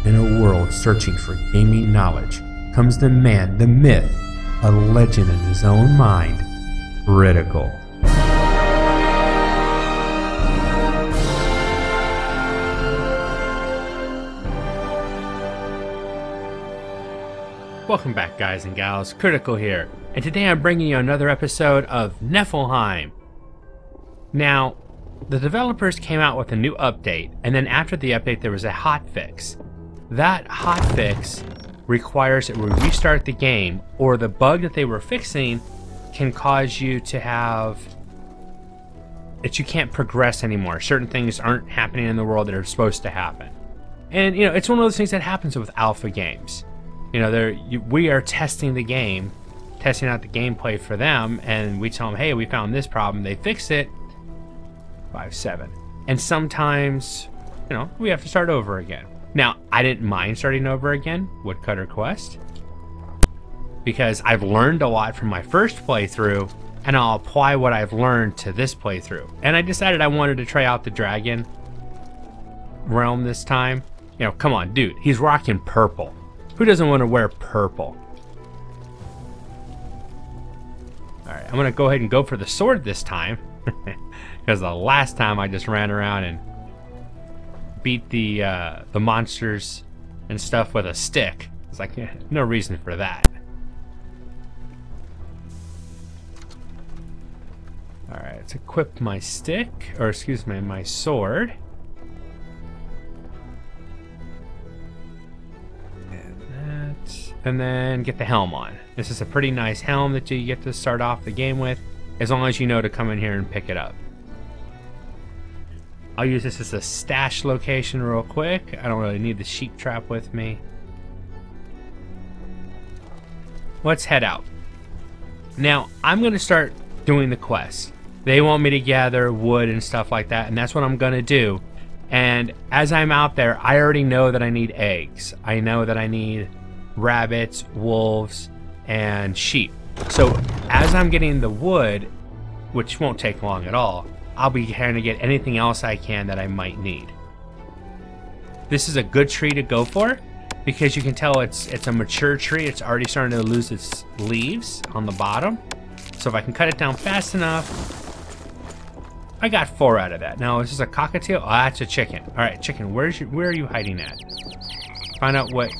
In a world searching for gaming knowledge comes the man, the myth, a legend in his own mind, Critical. Welcome back, guys and gals, Critical here, and today I'm bringing you another episode of Niffelheim. Now, the developers came out with a new update, and then after the update there was a hotfix. That hotfix requires that we restart the game, or the bug that they were fixing can cause you to have that you can't progress anymore. Certain things aren't happening in the world that are supposed to happen. And you know, it's one of those things that happens with alpha games. You know, we are testing the game, testing out the gameplay for them, and we tell them, hey, we found this problem, they fix it, 5-7. And sometimes, you know, we have to start over again. Now, I didn't mind starting over again, Woodcutter Quest, because I've learned a lot from my first playthrough, and I'll apply what I've learned to this playthrough. And I decided I wanted to try out the dragon realm this time. You know, come on, dude, he's rocking purple. Who doesn't want to wear purple? Alright, I'm going to go ahead and go for the sword this time, because the last time I just ran around and beat the monsters and stuff with a stick. It's like, no reason for that. Alright, let's equip my stick, or excuse me, my sword. And that, and then get the helm on. This is a pretty nice helm that you get to start off the game with, as long as you know to come in here and pick it up. I'll use this as a stash location real quick. I don't really need the sheep trap with me. Let's head out. Now, I'm going to start doing the quest. They want me to gather wood and stuff like that, and that's what I'm going to do. And as I'm out there, I already know that I need eggs. I know that I need rabbits, wolves, and sheep. So as I'm getting the wood, which won't take long at all, I'll be trying to get anything else I can that I might need. This is a good tree to go for because you can tell it's a mature tree. It's already starting to lose its leaves on the bottom. So if I can cut it down fast enough, I got 4 out of that. Now, is this a cockatiel? Oh, that's a chicken. All right, chicken, where are you hiding at? Find out what.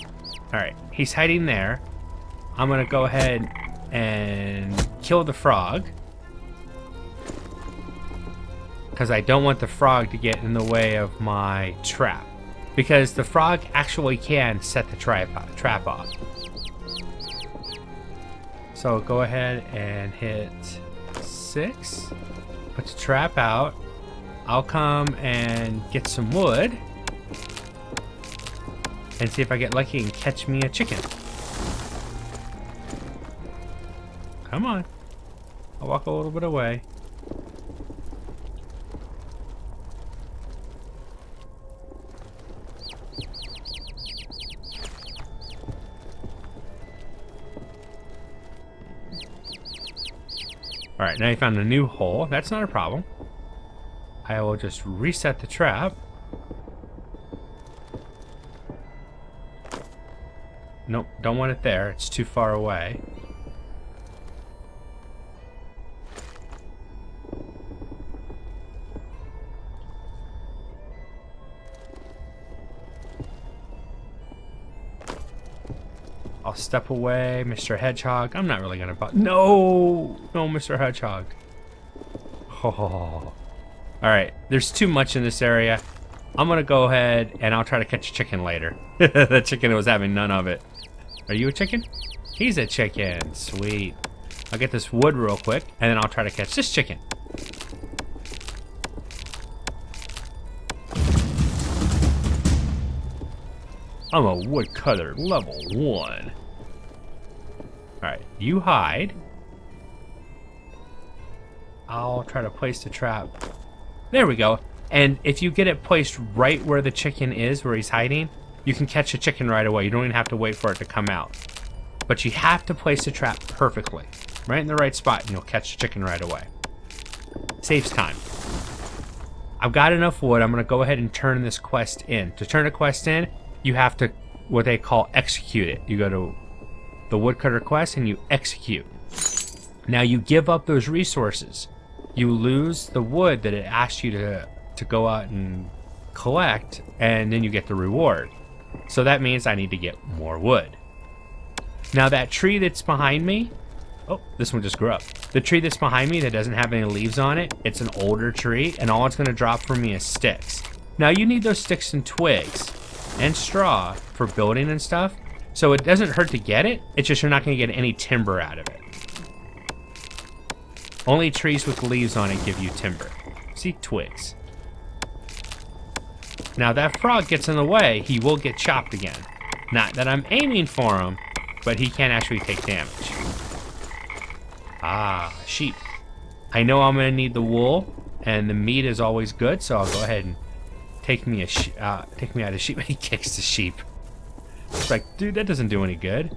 All right, he's hiding there. I'm gonna go ahead and kill the frog, because I don't want the frog to get in the way of my trap. Because the frog actually can set the trap off. So go ahead and hit 6. Put the trap out. I'll come and get some wood. And see if I get lucky and catch me a chicken. Come on. I'll walk a little bit away. Alright, now you found a new hole. That's not a problem. I will just reset the trap. Nope, don't want it there. It's too far away. I'll step away, Mr. Hedgehog. I'm not really gonna No, Mr. Hedgehog. Oh. Alright, there's too much in this area. I'm gonna go ahead and I'll try to catch a chicken later. The chicken was having none of it. Are you a chicken? He's a chicken. Sweet. I'll get this wood real quick and then I'll try to catch this chicken. I'm a woodcutter level 1. Alright, you hide. I'll try to place the trap. There we go. And if you get it placed right where the chicken is, where he's hiding, you can catch a chicken right away. You don't even have to wait for it to come out. But you have to place the trap perfectly. Right in the right spot, and you'll catch the chicken right away. Saves time. I've got enough wood. I'm going to go ahead and turn this quest in. To turn a quest in, you have to, what they call, execute it. You go to the woodcutter quest and you execute. Now you give up those resources. You lose the wood that it asked you to go out and collect, and then you get the reward. So that means I need to get more wood. Now that tree that's behind me, oh, this one just grew up. The tree that's behind me that doesn't have any leaves on it, it's an older tree, and all it's gonna drop for me is sticks. Now you need those sticks and twigs and straw for building and stuff, so it doesn't hurt to get it, it's just you're not gonna get any timber out of it. Only trees with leaves on it give you timber. See, twigs. Now that frog gets in the way, he will get chopped again. Not that I'm aiming for him, but he can actually take damage. Ah, sheep. I know I'm gonna need the wool, and the meat is always good, so I'll go ahead and take me out of sheep. He kicks the sheep. It's like, dude, that doesn't do any good.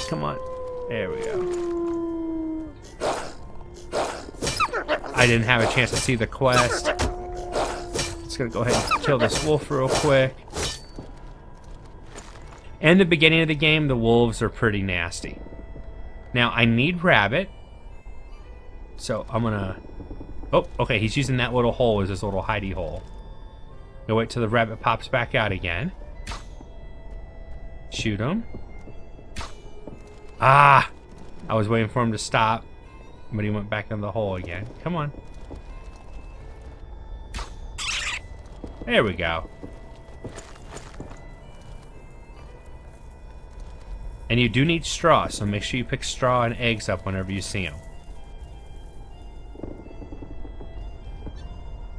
Come on. There we go. I didn't have a chance to see the quest. Just gonna go ahead and kill this wolf real quick. In the beginning of the game, the wolves are pretty nasty. Now, I need rabbit. So I'm gonna... Oh, okay, he's using that little hole as his little hidey hole. Go wait till the rabbit pops back out again. Shoot him. Ah! I was waiting for him to stop, but he went back in the hole again. Come on. There we go. And you do need straw, so make sure you pick straw and eggs up whenever you see them.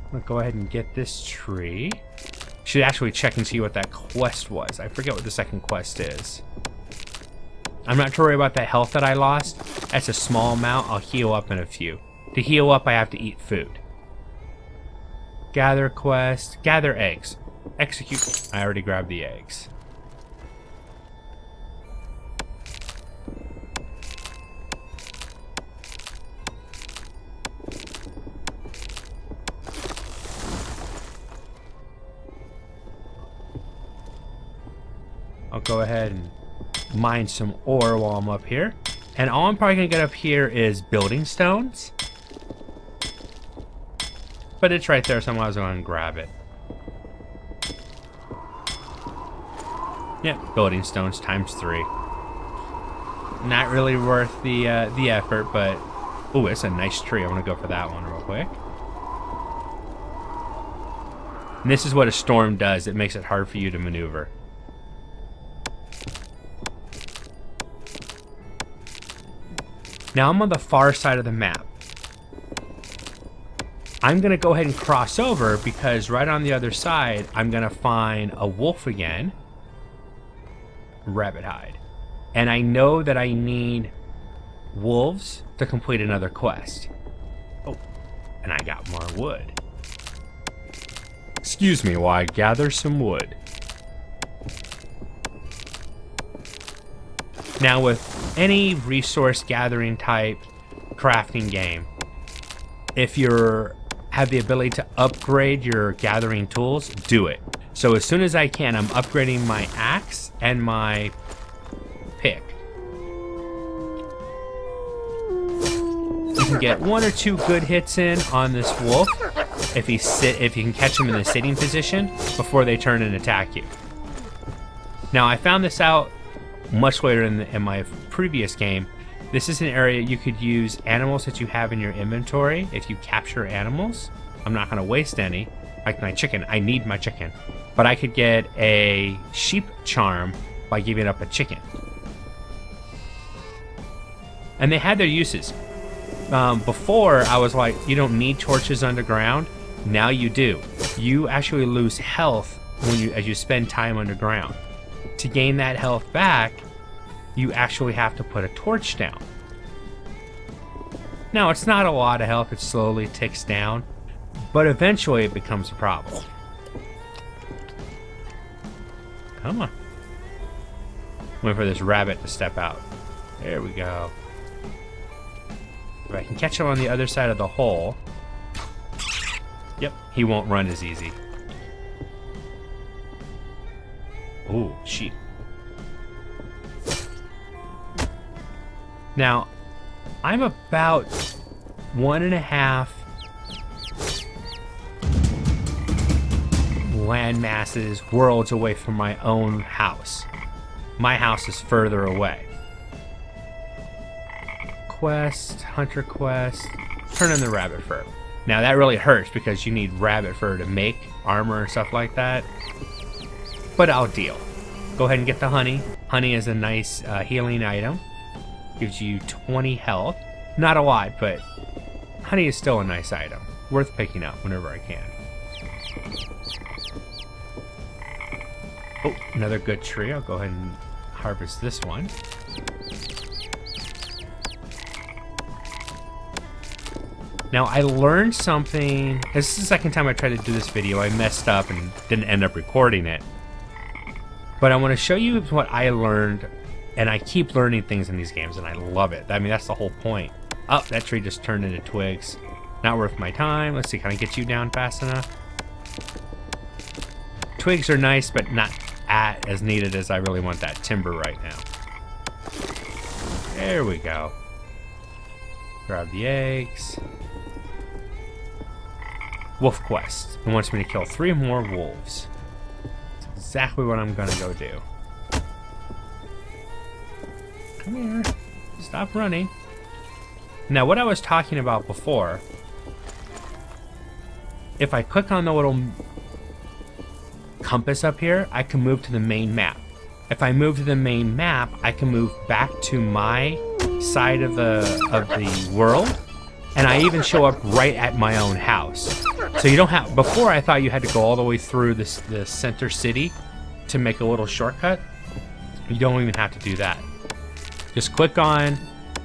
I'm gonna go ahead and get this tree. Should actually check and see what that quest was. I forget what the second quest is. I'm not too worried about that health that I lost. That's a small amount. I'll heal up in a few. To heal up, I have to eat food. Gather quest. Gather eggs. Execute. I already grabbed the eggs. I'll go ahead and mine some ore while I'm up here. And all I'm probably gonna get up here is building stones. But it's right there, so I might as well go and grab it. Yep, building stones ×3. Not really worth the effort, but... Ooh, it's a nice tree. I'm gonna go for that one real quick. And this is what a storm does. It makes it hard for you to maneuver. Now I'm on the far side of the map. I'm gonna go ahead and cross over because right on the other side, I'm gonna find a wolf again. Rabbit hide. And I know that I need wolves to complete another quest. Oh, and I got more wood. Excuse me while I gather some wood. Now with any resource gathering type crafting game, if you have the ability to upgrade your gathering tools, do it. So as soon as I can, I'm upgrading my axe and my pick. You can get 1 or 2 good hits in on this wolf if you can catch him in the sitting position before they turn and attack you. Now I found this out much later in my previous game. This is an area you could use animals that you have in your inventory if you capture animals. I'm not going to waste any. Like my chicken, I need my chicken. But I could get a sheep charm by giving up a chicken. And they had their uses. Before, I was like, you don't need torches underground. Now you do. You actually lose health as you spend time underground. To gain that health back, you actually have to put a torch down. Now, it's not a lot of health, it slowly ticks down, but eventually it becomes a problem. Come on. Wait for this rabbit to step out. There we go. If I can catch him on the other side of the hole. Yep, he won't run as easy. Ooh, sheep. Now, I'm about 1.5 land masses, worlds away from my own house. My house is further away. Quest, hunter quest, turn in the rabbit fur. Now that really hurts because you need rabbit fur to make armor and stuff like that. But I'll deal. Go ahead and get the honey. Honey is a nice healing item. Gives you 20 health. Not a lot, but honey is still a nice item. Worth picking up whenever I can. Oh, another good tree. I'll go ahead and harvest this one. Now, I learned something. This is the second time I tried to do this video. I messed up and didn't end up recording it. But I want to show you what I learned. And I keep learning things in these games, and I love it. I mean, that's the whole point. Oh, that tree just turned into twigs. Not worth my time. Let's see, can I get you down fast enough? Twigs are nice, but not as needed as I really want that timber right now. There we go. Grab the eggs. Wolf quest. It wants me to kill 3 more wolves. That's exactly what I'm gonna go do. Come here. Stop running. Now, what I was talking about before, if I click on the little compass up here, I can move to the main map. If I move to the main map, I can move back to my side of the world, and I even show up right at my own house. So you don't have, before I thought you had to go all the way through the center city to make a little shortcut. You don't even have to do that. Just click on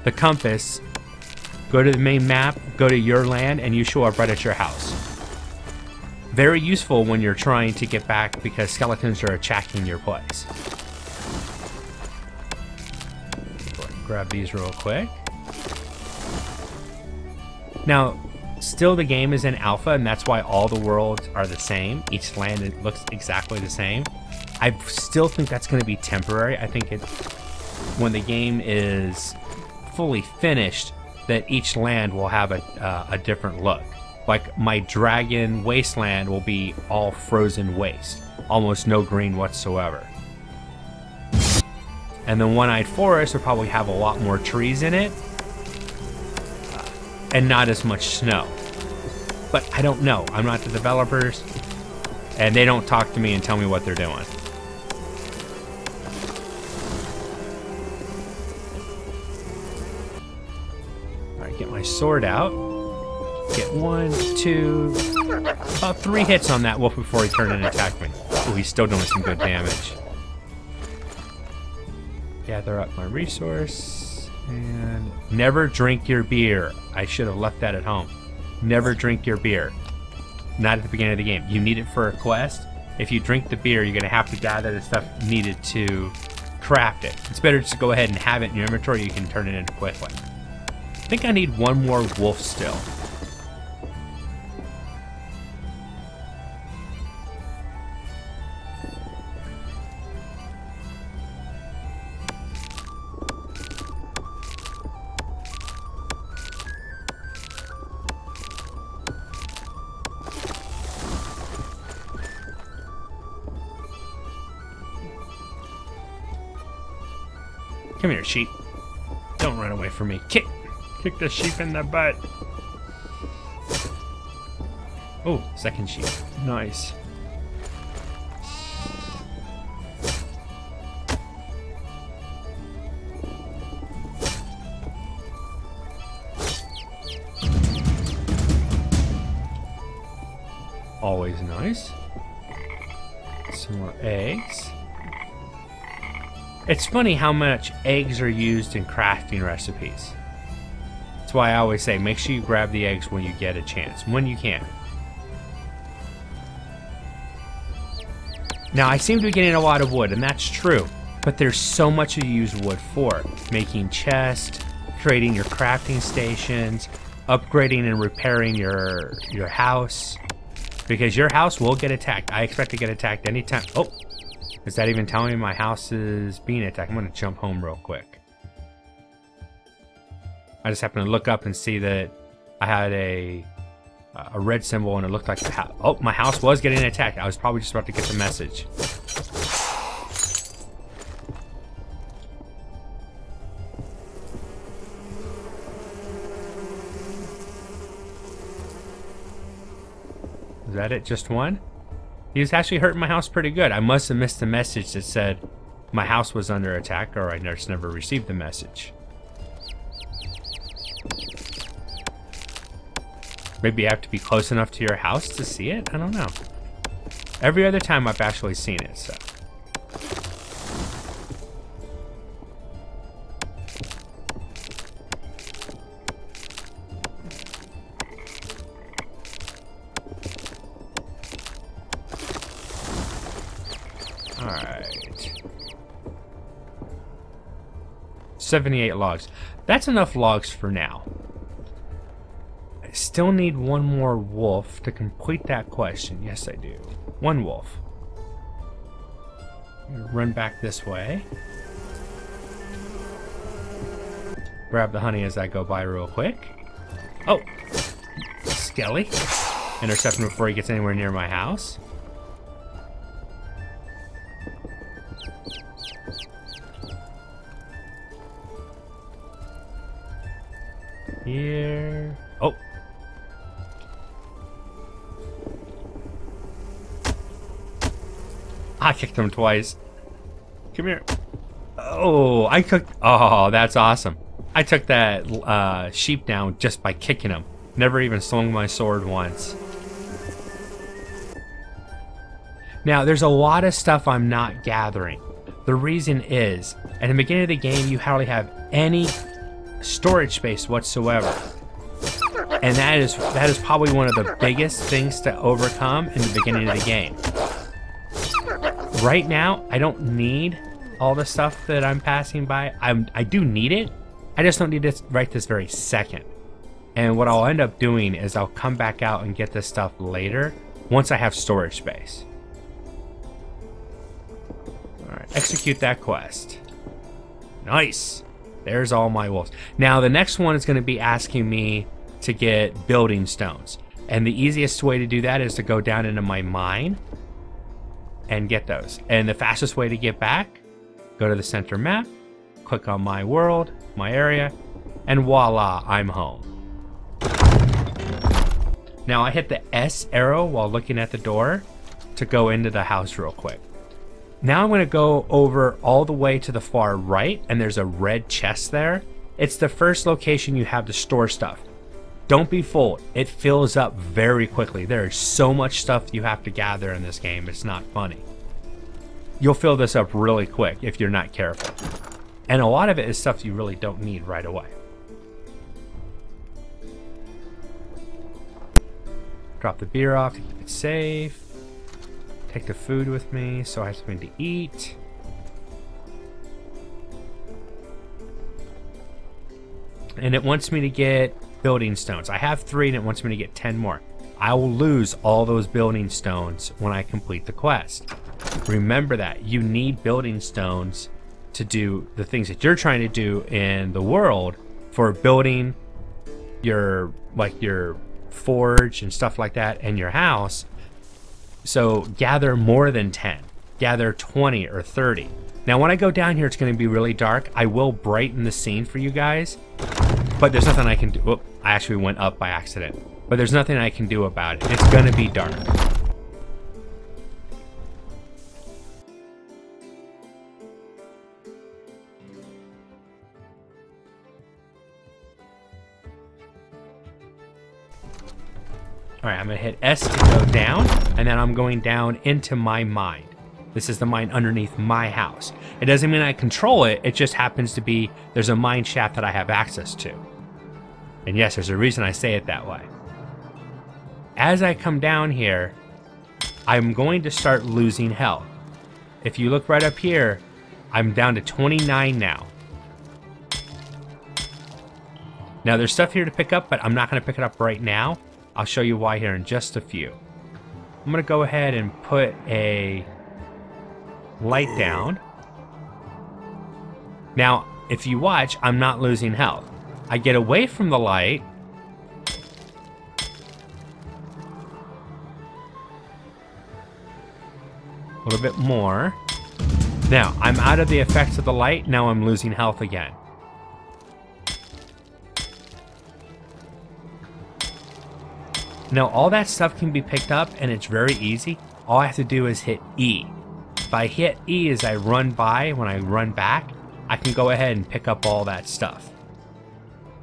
the compass, go to the main map, go to your land, and you show up right at your house. Very useful when you're trying to get back because skeletons are attacking your place. Grab these real quick. Now, still the game is in alpha, and that's why all the worlds are the same. Each land, it looks exactly the same. I still think that's going to be temporary. I think when the game is fully finished, that each land will have a different look. Like my dragon wasteland will be all frozen waste, almost no green whatsoever. And the one-eyed forest will probably have a lot more trees in it, and not as much snow. But I don't know. I'm not the developers, and they don't talk to me and tell me what they're doing. Alright, get my sword out. Get 1, 2, about 3 hits on that wolf before he turned and attacked me. Oh, he's still doing some good damage. Gather up my resource, and never drink your beer. I should have left that at home. Never drink your beer. Not at the beginning of the game. You need it for a quest. If you drink the beer, you're going to have to gather the stuff needed to craft it. It's better just to go ahead and have it in your inventory. You can turn it in quickly. I think I need 1 more wolf still. Come here, sheep. Don't run away from me. Kick the sheep in the butt. Oh, second sheep. Nice. Always nice. Some more eggs. It's funny how much eggs are used in crafting recipes. That's why I always say make sure you grab the eggs when you get a chance, when you can. Now I seem to be getting a lot of wood, and that's true, but there's so much you use wood for. Making chests, creating your crafting stations, upgrading and repairing your house. Because your house will get attacked. I expect to get attacked anytime. Oh, Is that even telling me my house is being attacked? I'm gonna jump home real quick. I just happened to look up and see that I had a red symbol and it looked like oh, my house was getting attacked. I was probably just about to get the message. Is that it? Just one? He was actually hurting my house pretty good. I must have missed the message that said my house was under attack, or I just never received the message. Maybe you have to be close enough to your house to see it? I don't know. Every other time I've actually seen it, so. Alright. 78 logs. That's enough logs for now. I still need one more wolf to complete that question. Yes, I do. One wolf. Run back this way. Grab the honey as I go by real quick. Oh! Skelly. Intercept him before he gets anywhere near my house. Here. Oh! I kicked him twice. Come here. Oh, I cooked. Oh, that's awesome. I took that sheep down just by kicking him. Never even swung my sword once. Now, there's a lot of stuff I'm not gathering. The reason is, at the beginning of the game, you hardly have any storage space whatsoever. And that is probably one of the biggest things to overcome in the beginning of the game. Right now, I don't need all the stuff that I'm passing by. I do need it. I just don't need it right this very second. And what I'll end up doing is I'll come back out and get this stuff later once I have storage space. Alright, execute that quest. Nice! There's all my wolves. Now, the next one is going to be asking me to get building stones. And the easiest way to do that is to go down into my mine and get those. And the fastest way to get back, go to the center map, click on my world, my area, and voila, I'm home. Now I hit the S arrow while looking at the door to go into the house real quick. Now I'm going to go over all the way to the far right, and there's a red chest there. It's the first location you have to store stuff. Don't be fooled. It fills up very quickly. There is so much stuff you have to gather in this game. It's not funny. You'll fill this up really quick if you're not careful. And a lot of it is stuff you really don't need right away. Drop the beer off to keep it safe. Take the food with me so I have something to eat. And it wants me to get building stones. I have 3 and it wants me to get 10 more. I will lose all those building stones when I complete the quest. Remember that. You need building stones to do the things that you're trying to do in the world for building your, like, your forge and stuff like that and your house. So gather more than 10. Gather 20 or 30. Now when I go down here, it's going to be really dark. I will brighten the scene for you guys, but there's nothing I can do. Whoop, I actually went up by accident. But there's nothing I can do about it. It's going to be dark. Alright, I'm going to hit S to go down, and then I'm going down into my mine. This is the mine underneath my house. It doesn't mean I control it, it just happens to be there's a mine shaft that I have access to. And yes, there's a reason I say it that way. As I come down here, I'm going to start losing health. If you look right up here, I'm down to 29 now. Now there's stuff here to pick up, but I'm not going to pick it up right now. I'll show you why here in just a few. I'm going to go ahead and put a light down. Now, if you watch, I'm not losing health. I get away from the light. A little bit more. Now, I'm out of the effects of the light. Now I'm losing health again. Now, all that stuff can be picked up, and it's very easy. All I have to do is hit E. If I hit E as I run by, when I run back, I can go ahead and pick up all that stuff.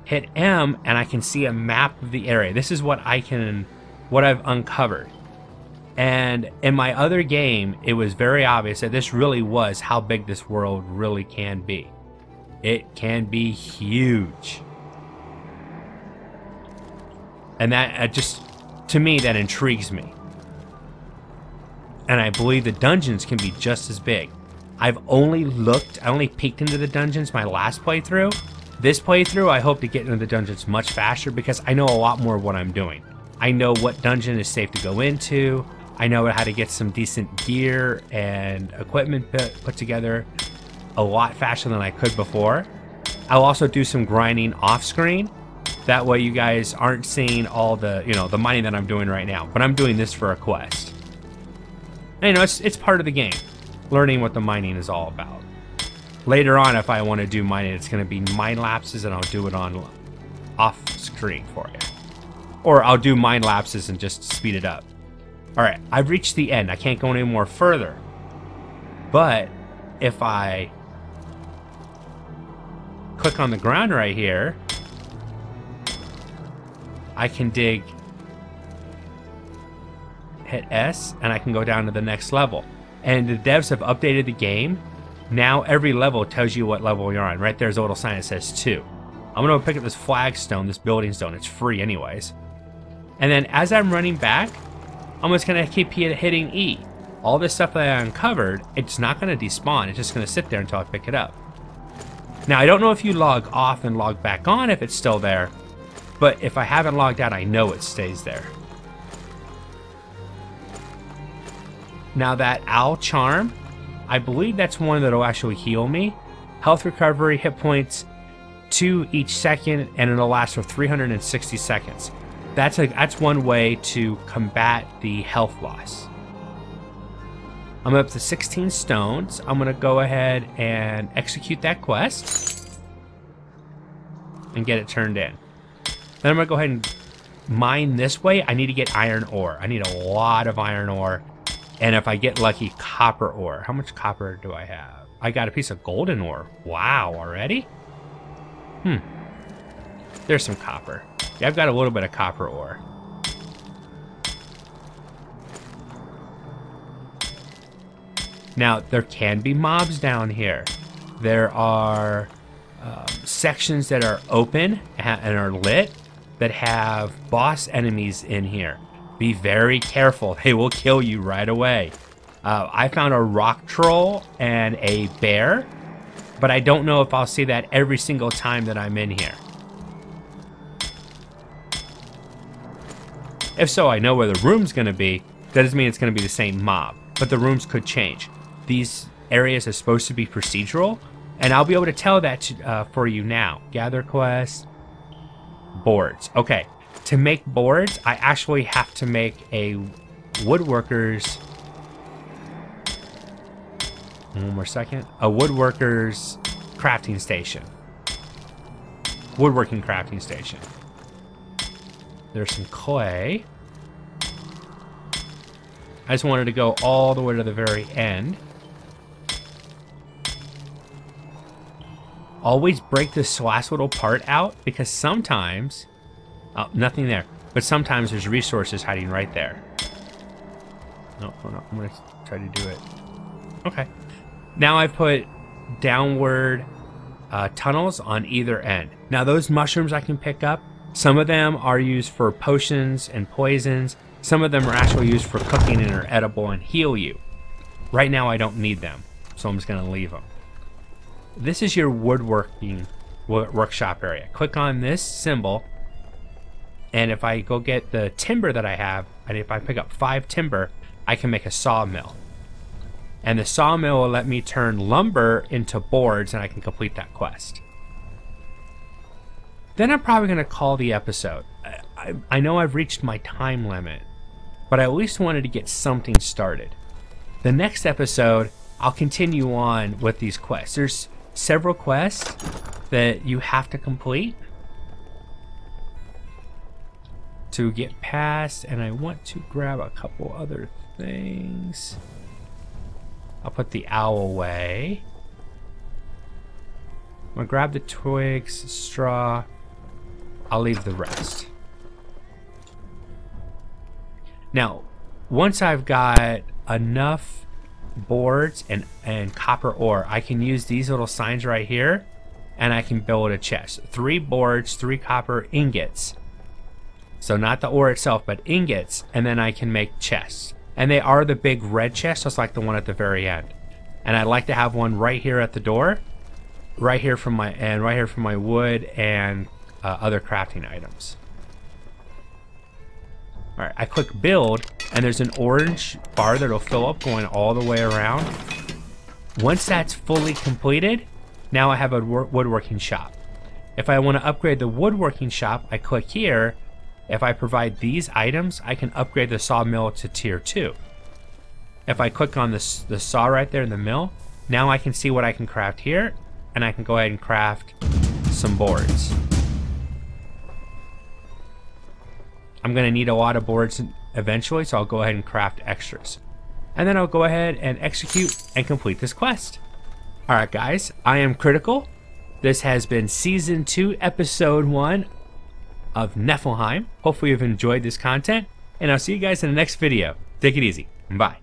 Hit M, and I can see a map of the area. This is what I've uncovered. And in my other game, it was very obvious that this really was how big this world really can be. It can be huge. And that just, to me, that intrigues me. And I believe the dungeons can be just as big. I only peeked into the dungeons my last playthrough. This playthrough, I hope to get into the dungeons much faster because I know a lot more of what I'm doing. I know what dungeon is safe to go into. I know how to get some decent gear and equipment put together a lot faster than I could before. I'll also do some grinding off screen. That way you guys aren't seeing all the, the mining that I'm doing right now. But I'm doing this for a quest. And, it's part of the game. Learning what the mining is all about. Later on, if I want to do mining, it's going to be mine lapses and I'll do it on off screen for you. Or I'll do mine lapses and just speed it up. Alright, I've reached the end. I can't go any more further. But if I click on the ground right here, I can dig, hit S, and I can go down to the next level. And the devs have updated the game. Now every level tells you what level you're on. Right there's a little sign that says 2. I'm going to pick up this flagstone, this building stone. It's free anyways. And then as I'm running back, I'm just going to keep hitting E. All this stuff that I uncovered, it's not going to despawn. It's just going to sit there until I pick it up. Now, I don't know if you log off and log back on if it's still there. But if I haven't logged out, I know it stays there. Now that Owl Charm, I believe that's one that'll actually heal me. Health recovery, hit points 2 each second, and it'll last for 360 seconds. That's one way to combat the health loss. I'm up to 16 stones. I'm going to go ahead and execute that quest and get it turned in. Then I'm going to go ahead and mine this way. I need to get iron ore. I need a lot of iron ore. And if I get lucky, copper ore. How much copper do I have? I got a piece of golden ore. Wow, already? There's some copper. Yeah, I've got a little bit of copper ore. Now, there can be mobs down here. There are sections that are open and are lit that have boss enemies in here. Be very careful. They will kill you right away. I found a rock troll and a bear, but I don't know if I'll see that every single time that I'm in here. If so, I know where the room's going to be. That doesn't mean it's going to be the same mob, but the rooms could change. These areas are supposed to be procedural, and I'll be able to tell that for you now. Gather quest, boards. Okay, to make boards, I actually have to make a woodworker's... One more second. A woodworker's crafting station. Woodworking crafting station. There's some clay. I just wanted to go all the way to the very end. Always break this last little part out because sometimes... Oh, nothing there. But sometimes there's resources hiding right there. No, hold on. I'm going to try to do it. Okay. Now I put downward tunnels on either end. Now those mushrooms I can pick up. Some of them are used for potions and poisons. Some of them are actually used for cooking and are edible and heal you. Right now I don't need them, so I'm just going to leave them. This is your woodworking workshop area. Click on this symbol, and if I go get the timber that I have, and if I pick up 5 timber, I can make a sawmill. And the sawmill will let me turn lumber into boards, and I can complete that quest. Then I'm probably going to call the episode. I know I've reached my time limit, but I at least wanted to get something started. The next episode, I'll continue on with these quests. There's several quests that you have to complete to get past, and I want to grab a couple other things. I'll put the owl away. I'm gonna grab the twigs, straw. I'll leave the rest. Now, once I've got enough boards and copper ore, I can use these little signs right here, and I can build a chest. 3 boards, 3 copper ingots. So not the ore itself, but ingots, and then I can make chests. And they are the big red chests, just like the one at the very end. And I'd like to have one right here at the door, right here from my wood and other crafting items. All right, I click build, and there's an orange bar that'll fill up going all the way around. Once that's fully completed, now I have a woodworking shop. If I want to upgrade the woodworking shop, I click here. If I provide these items, I can upgrade the sawmill to tier 2. If I click on the saw right there in the mill, now I can see what I can craft here, and I can go ahead and craft some boards. I'm going to need a lot of boards eventually, so I'll go ahead and craft extras. And then I'll go ahead and execute and complete this quest. Alright guys, I am Critical. This has been Season 2, Episode 1 of Niffelheim. Hopefully you've enjoyed this content, and I'll see you guys in the next video. Take it easy. Bye.